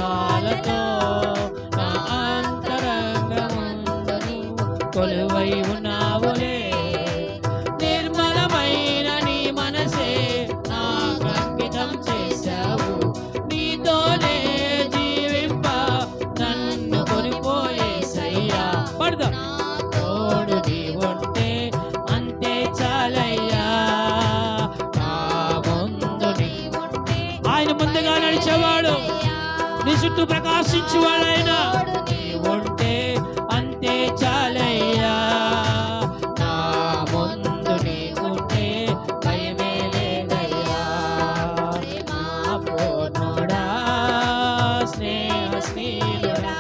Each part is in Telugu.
త్యాగాలతో నా అంతరంగముందు కొలువై ఉన్నావులే. నిర్మలమైన నీ మనసే నాకు అంకితం చేశావు. నీతోనే జీవింప నన్ను కొనిపోయేసయ్యా. పడదాం. తోడు నీ ఉంటే అంతే చాలయ్యా. నా ముందు నీ ఉంటే ఆయన ముందుగా నడిచేవాడు, నీ చుట్టూ ప్రకాశించేవాడైనా నీ ఉంటే అంతే చాలయ్యా. నా ముందు నీ ఉంటే భయమే లేదయ్యా. మా పూర్ణుడా, స్నేహశీలుడా,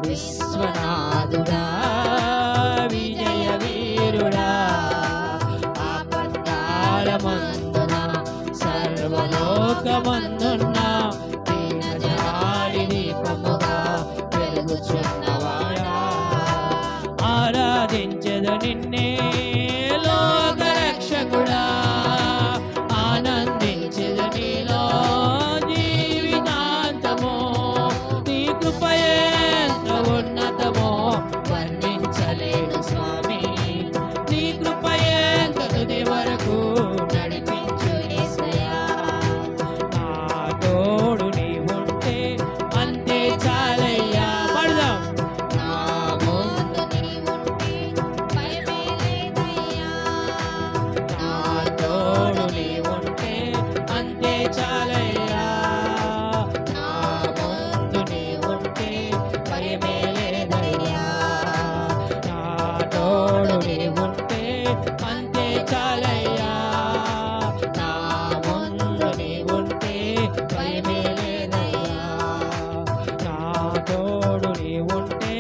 విశ్వనాథుడా, విజయ వీరుడా, ఆపత్కాలమందున సర్వలోకమందున్న దీనజాలి దీపముగా వెలుగుచున్న